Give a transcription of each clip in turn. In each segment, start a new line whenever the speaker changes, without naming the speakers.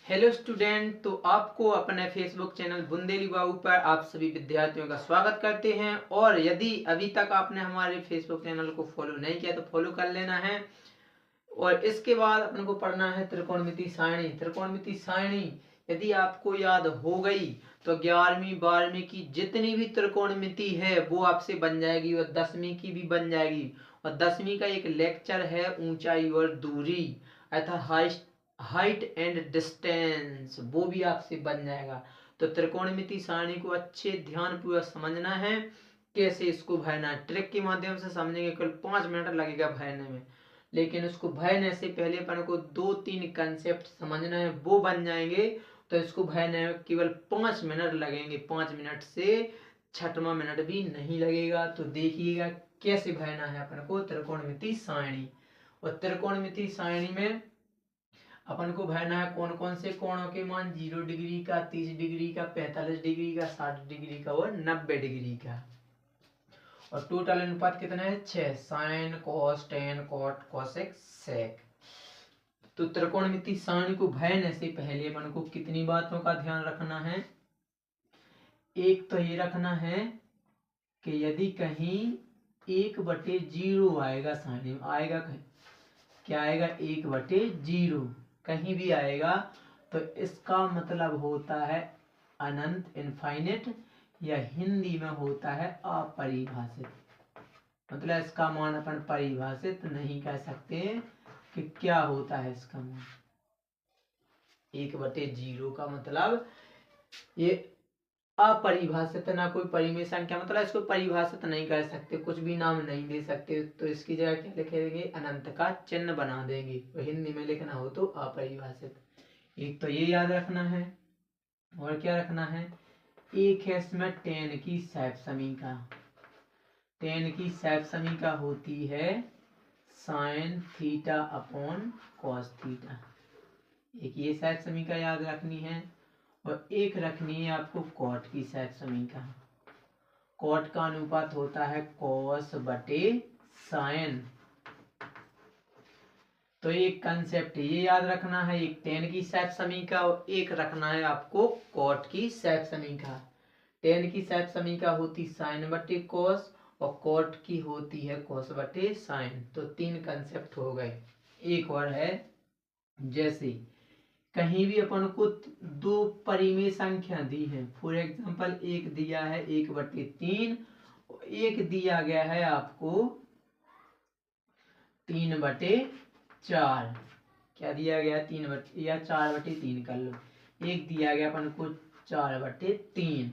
Hello student, तो आपको अपने फेसबुक चैनल बुंदेली बाबू पर आप सभी विद्यार्थियों का स्वागत करते हैं। और यदि अभी तक आपने हमारे फेसबुक चैनल को फॉलो नहीं किया तो फॉलो कर लेना है। और इसके बाद अपन को पढ़ना है त्रिकोणमिति सारणी। त्रिकोणमिति सारणी यदि आपको याद हो गई तो 11वीं 12वीं की जितनी भी त्रिकोणमिति है वो आपसे बन जाएगी और 10वीं की भी बन जाएगी। और 10वीं का एक लेक्चर है ऊंचाई और दूरी अर्थात हाइट एंड डिस्टेंस, वो भी आपसे बन जाएगा। तो त्रिकोणमिति सारणी को अच्छे ध्यान पूर्वक समझना है। कैसे इसको भरना है ट्रिक के माध्यम से समझेंगे। केवल 5 मिनट लगेगा भरने में, लेकिन उसको भरने से पहले अपन को 2-3 कंसेप्ट समझना है, वो बन जाएंगे। तो इसको भरने में केवल 5 मिनट लगेंगे। 5 मिनट से 6वां मिनट भी नहीं लगेगा। तो देखिएगा कैसे भरना है अपन को त्रिकोणमिति सारणी। और त्रिकोणमिति सारणी में अपन को भरना है कौन कौन से कोणों के मान, 0 डिग्री का, 30 डिग्री का, 45 डिग्री का, 60 डिग्री का और 90 डिग्री का। और टोटल अनुपात कितना है? 6। Sine, cos, tan, cot, cosec, sec. तो त्रिकोणमिति सारणी को भरने से पहले अपन को कितनी बातों का ध्यान रखना है? एक तो ये रखना है कि यदि कहीं 1/0 आएगा सारणी में, आएगा कहीं क्या आएगा? 1/0 कहीं भी आएगा तो इसका मतलब होता है अनंत, इनफाइनेट, या हिंदी में होता है अपरिभाषित। मतलब इसका मान अपन परिभाषित नहीं कर सकते कि क्या होता है इसका मान। 1/0 का मतलब ये अपरिभाषित, ना कोई परिमेय संख्या, मतलब इसको परिभाषित नहीं कर सकते, कुछ भी नाम नहीं दे सकते। तो इसकी जगह क्या लिखेंगे? अनंत का चिन्ह बना देंगे। तो हिंदी में लिखना हो तो अपरिभाषित। एक तो ये याद रखना है। और क्या रखना है? एक है इसमें टेन की सैफ समीका। टेन की सैफ समीका होती है sine theta upon cos theta. एक ये सैफ समीका याद रखनी है। और एक रखनी है आपको कॉट की सैफ समीका। कॉट का अनुपात होता है कॉस बटे साइन। तो एक कंसेप्ट ये याद रखना है, एक टेन की सैफ समीका और एक रखना है आपको कॉट की सैफ समीका। टेन की सैफ समीका होती साइन बटे कॉस और कॉट की होती है कॉस बटे साइन। तो 3 कंसेप्ट हो गए। एक और है, जैसे कहीं भी अपन को 2 परिमेय संख्या दी है, फॉर एग्जांपल एक दिया है 1/3, एक दिया गया है आपको 3/4। क्या दिया गया? 3 या 4/3 कर लो। एक दिया गया अपन को 4/3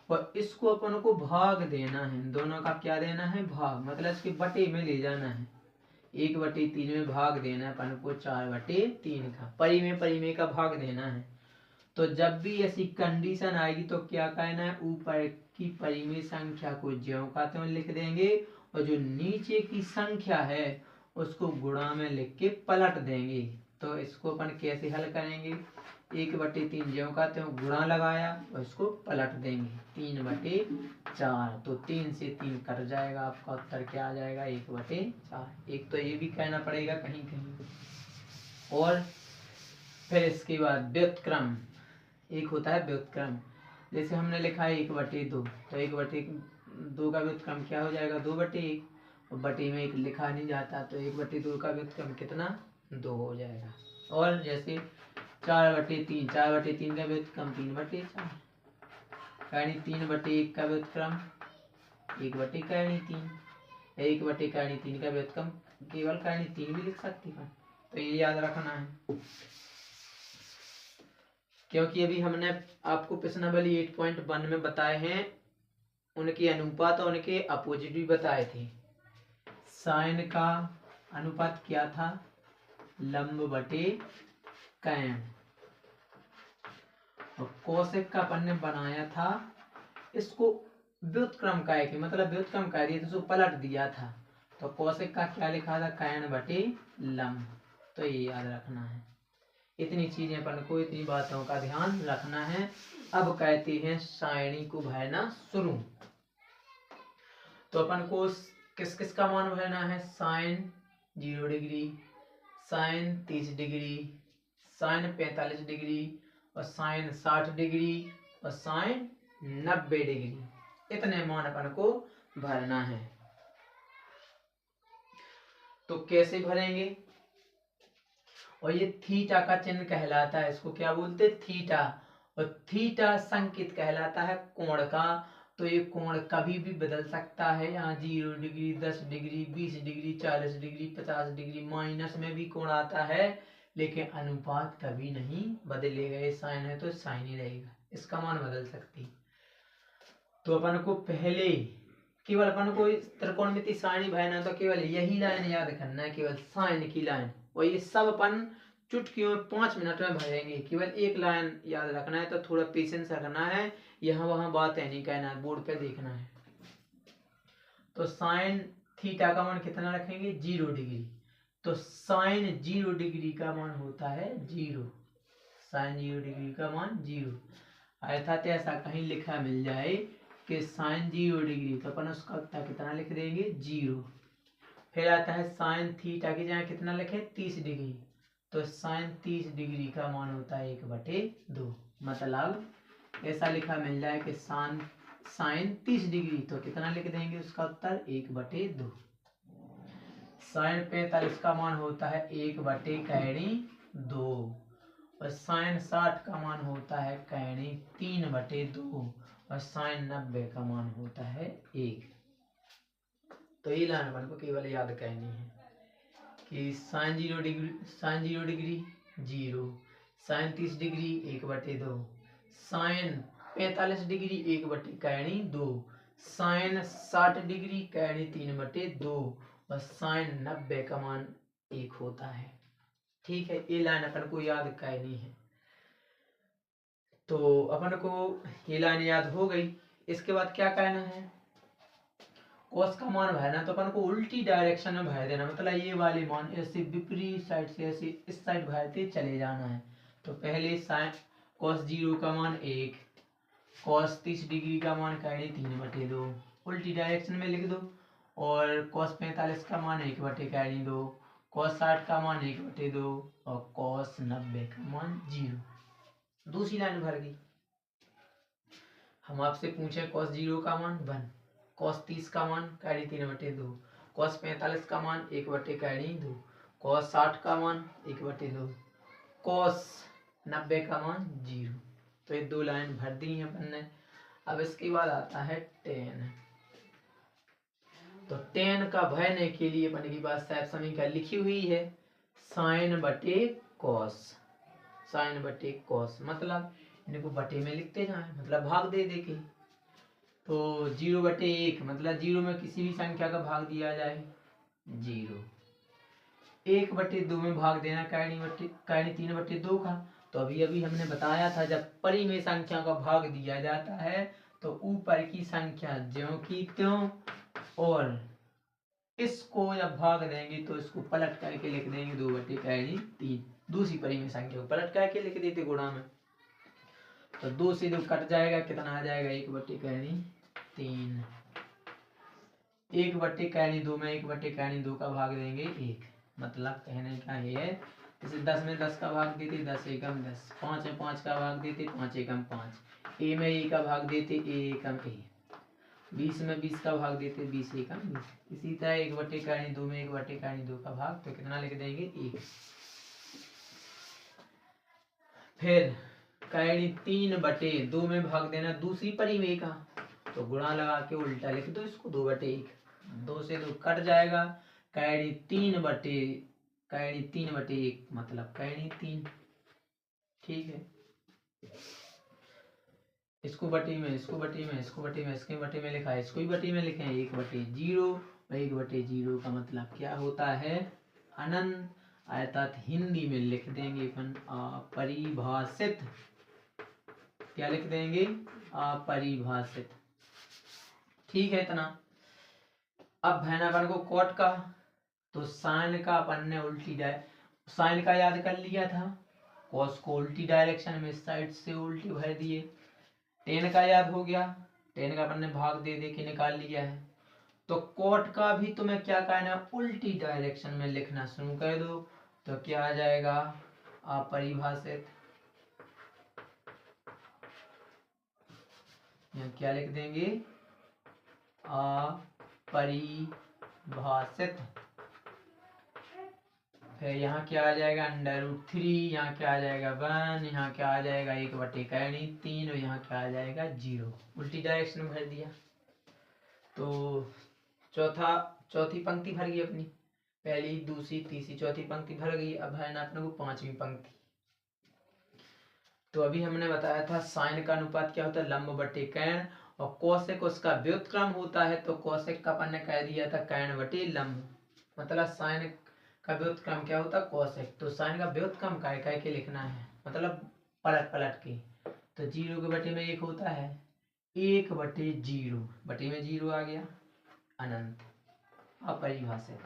और इसको अपन को भाग देना है। दोनों का क्या देना है? भाग, मतलब इसके बटे में ले जाना है। 1/3 में भाग देना है अपन को 4/3 का, परिमेय का भाग देना है। तो जब भी ऐसी कंडीशन आएगी तो क्या कहना है? ऊपर की परिमेय संख्या को ज्यों का त्यों लिख देंगे और जो नीचे की संख्या है उसको गुणा में लिख के पलट देंगे। तो इसको अपन कैसे हल करेंगे? 1/3 ज्यों का त्यों गुणा लगाया और इसको पलट देंगे 3/4। तो 3 से 3 कट जाएगा, आपका उत्तर क्या आ जाएगा? 1/4। एक तो ये भी कहना पड़ेगा कहीं कहीं। और फिर इसके बाद व्युत्क्रम। एक होता है व्युत्क्रम। जैसे हमने लिखा है 1/2, तो 1/2 का व्युत्क्रम क्या हो जाएगा? 2/1। और बटे में 1 लिखा नहीं जाता, तो 1/2 का व्युत्क्रम कितना? 2 हो जाएगा। और जैसे 4/3, 4/3 का व्युत्क्रम 3/4। करणी 3/1 का व्युत्क्रम 1/3। 1/3 का व्युत्क्रम केवल करणी 3 भी लिख सकती है। तो ये याद रखना है, क्योंकि अभी हमने आपको प्रश्नावली 8.1 में बताए हैं, उनके अनुपात और उनके अपोजिट भी बताए थे। साइन का अनुपात क्या था? लंब बटे कैन। और कोसेक का अपन ने बनाया था, इसको व्युत्क्रम का है कि मतलब व्युत्क्रम कह दिया तो उसको पलट दिया था। तो कोसेक का क्या लिखा था? कैन बटे लंब। तो ये याद रखना है। इतनी चीजें अपन को, इतनी बातों का ध्यान रखना है। अब कहते हैं सारणी को भरना शुरू। तो अपन को किस किस का मान भरना है? Sine 0 degree, sine 30 degree, sine 45 degree और साइन 60 डिग्री और साइन 90 डिग्री, इतने मान अपन को भरना है। तो कैसे भरेंगे? और ये थीटा का चिन्ह कहलाता है, इसको क्या बोलते हैं? थीटा। और थीटा संकेत कहलाता है कोण का। तो ये कोण कभी भी बदल सकता है, यहाँ 0 degree, 10 degree, 20 degree, 40 degree, 50 degree, minus में भी कोण आता है, लेकिन अनुपात कभी नहीं बदलेगा। ये साइन है तो साइन ही रहेगा, इसका मान बदल सकती। तो अपन को पहले केवल अपन को त्रिकोणमिति सारणी भरना, तो केवल यही लाइन याद करना है, केवल साइन की लाइन। और ये सब अपन चुटकियों में 5 मिनट में भरेंगे। केवल एक लाइन याद रखना है, तो थोड़ा पेशेंस रखना है, यहाँ वहाँ बात है नहीं कहना है, बोर्ड पे देखना है। तो साइन थीटा का मान कितना रखेंगे? 0 डिग्री। तो साइन 0 डिग्री का मान होता है 0। साइन 0 डिग्री का मान 0। अर्थात ऐसा कहीं लिखा मिल जाए कि साइन 0 डिग्री, तो अपन उसका उत्तर कितना लिख देंगे? 0। फिर आता है साइन थीटा की जगह कितना लिखे? 30 डिग्री। तो साइन 30 डिग्री का मान होता है 1/2। मतलब ऐसा लिखा मिल जाए कि साइन 30 डिग्री, तो कितना लिख देंगे उसका उत्तर? 1/2। साइन 45 का मान होता है 1/2 और साइन 60 का मान होता है 3/2 और साइन 90 का मान होता है 1। तो ये लाइन अपन को केवल याद करनी है कि sine 0 degree 0, sine 30 degree 1/2, sine 45 degree 1/2, sine 60 degree 3/2 और साइन 90 का मान 1 होता है। ठीक है, ये लाइन अपन को याद करनी है। तो अपन को ये लाइन याद हो गई। इसके बाद क्या करना है? कॉस का मान भरना, तो अपन को उल्टी डायरेक्शन में भर देना। मतलब ये वाले मान ऐसे विपरीत साइड से ऐसे इस साइड भरते चले जाना है। तो पहले साइन कॉस 0 का मान 1, कॉस 30 डिग्री का मान 3/2 उल्टी डायरेक्शन में लिख दो, और कॉस 45 का मान 1/2, कॉस 60 का मान 1/2 और कॉस 90 का मान 0। दूसरी लाइन भर गई। हम आपसे पूछे कॉस 0 का मान 1, कॉस 30 का मान 3/2, कॉस 45 का मान 1/2, कॉस 60 का मान 1/2, कॉस 90 का मान 0। तो ये 2 लाइन भर दी है अपन ने। अब इसके बाद आता है टेन। तो टेन का भरने के लिए अपन के पास साहब समीकरण लिखी हुई है, साइन बटे कॉस। साइन बटे कॉस मतलब इनको बटे में लिखते जाए, मतलब भाग दे दे के। तो 0/1 मतलब 0 में किसी भी संख्या का भाग दिया जाए 0। 1/2 में भाग देना कैर्नी 3/2 का। तो अभी अभी हमने बताया था, जब परिमेय संख्या का भाग दिया जाता है तो ऊपर की संख्या ज्यों की त्यों, और इसको जब भाग देंगे तो इसको पलट करके लिख देंगे 2/3। दूसरी परिमेय संख्या को पलट करके लिख देते गुणा में। तो 2 से 2 कट जाएगा, कितना आ जाएगा? 1/3। 1/2 में 1/2 का भाग देंगे 1। मतलब कहने का ये है, जैसे 10 में 10 का भाग देते 10 एकम 10, 5 में 5 का भाग देते 5 एकम 5, ए में ए का भाग देते ए एकम ए, 20 में 20 का भाग देते 20 एकम 20। इसी तरह 1/2 में 1/2 का भाग, तो कितना लिख देंगे? 1। फिर 3/2 में भाग देना दूसरी परिमेय का, तो गुणा लगा के उल्टा लिख दो इसको 2/1। 2 से 2 कट जाएगा, 3/1 मतलब 3। ठीक है, इसको बटी में, इसको बटी में, इसको बटी में, इसके बटी में लिखा है, इसको ही बटी में लिखे 1/0। 1/0 का मतलब क्या होता है? अनंत। अर्थात हिंदी में लिख देंगे अपन अपरिभाषित। क्या लिख देंगे? अपरिभाषित। ठीक है, इतना। अब है अपन को कॉट का। तो साइन का अपन ने साइन का याद कर लिया था, कॉस को उल्टी डायरेक्शन में इस साइड से उल्टी भर दिए। टेन का याद हो गया, टेन का अपन ने भाग दे दे के निकाल लिया है। तो कॉट का भी तुम्हें क्या करना है? उल्टी डायरेक्शन में लिखना शुरू कर दो। तो क्या आ जाएगा? अपरिभाषित, यहाँ क्या लिख देंगे, अपरिभाषित। फिर यहाँ क्या आ जाएगा, √3, यहाँ क्या आ जाएगा 1, यहाँ क्या आ जाएगा 1/3 और यहाँ क्या आ जाएगा 0। उल्टी डायरेक्शन में भर दिया तो चौथी पंक्ति भर गई अपनी, पहली दूसरी तीसरी चौथी पंक्ति भर गई। अब है ना अपने को 5वीं पंक्ति। तो अभी हमने बताया था साइन का अनुपात क्या होता है, लंब बटे कर्ण, और कोसेक उसका व्युत्क्रम होता है। तो कोसेक का अपन ने कह दिया था कर्ण बटे लंब, मतलब साइन का व्युत्क्रम क्या होता है, कोसेक। तो साइन का व्युत्क्रम कह के लिखना है, मतलब पलट पलट के। तो 0 के बटे में 1 होता है, 1/0, बटे में 0 आ गया, अनंत, अपरिभाषित।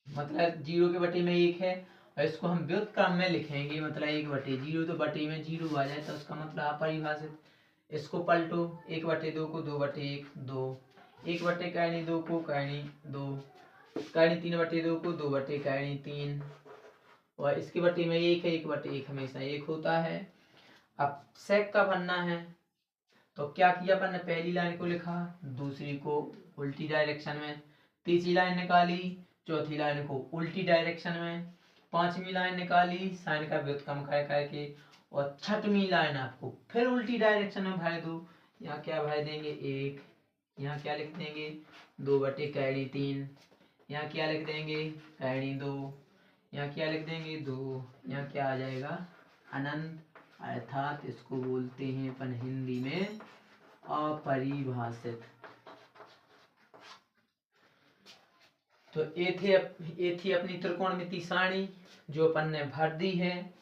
मतलब 0 के बटे में 1 है और इसको हम व्युत्क्रम में लिखेंगे, मतलब 1/0, तो बटे में 0 आ जाए तो उसका मतलब अपरिभाषित। इसको पलटो, 1/2 को 2/1, 2, 1/2 को कर्णी 2, कर्णी 3/2 को 2/3, और इसके बटे में 1 है, 1/1 हमेशा 1 होता है। अब सेक का बनना है तो क्या किया अपन ने, पहली लाइन को लिखा, दूसरी को उल्टी डायरेक्शन में, तीसरी लाइन निकाली, चौथी लाइन को उल्टी डायरेक्शन में, 5वीं लाइन निकाली साइन का व्युत्क्रम करके, और 6वीं लाइन आपको फिर उल्टी डायरेक्शन में भर दो। यहाँ क्या भर देंगे 1, यहाँ क्या लिख देंगे 2/3, यहाँ क्या लिख देंगे कर्णी 2, यहाँ क्या लिख देंगे 2, यहाँ क्या आ जाएगा अनंत, अर्थात इसको बोलते हैं अपन हिंदी में अपरिभाषित। तो ये थी अपनी त्रिकोणमिति सारणी जो अपन ने भर दी है,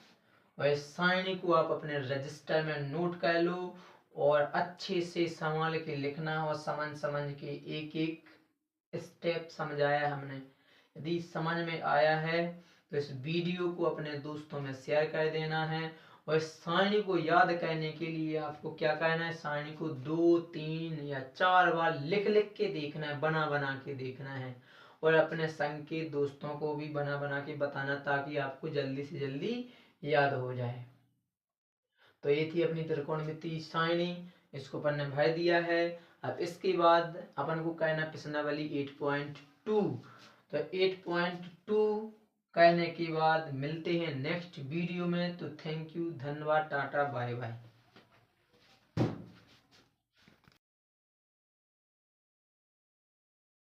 और इस सारणी को आप अपने रजिस्टर में नोट कर लो और अच्छे से संभाल के लिखना, और समझ के एक एक स्टेप समझाया हमने। यदि समझ में आया है तो इस वीडियो को अपने दोस्तों में शेयर कर देना है। और इस सारणी को याद करने के लिए आपको क्या करना है, सारणी को 2, 3 या 4 बार लिख लिख के देखना है, बना बना के देखना है, और अपने संग के दोस्तों को भी बना बना के बताना, ताकि आपको जल्दी से जल्दी याद हो जाए। तो ये थी अपनी त्रिकोणमिति सारणी, इसको अपन ने भर दिया है। अब इसके बाद अपन को करना प्रश्नावली 8.2। तो 8.2 करने के बाद मिलते हैं नेक्स्ट वीडियो में। तो थैंक यू, धन्यवाद, टाटा, बाय बाय।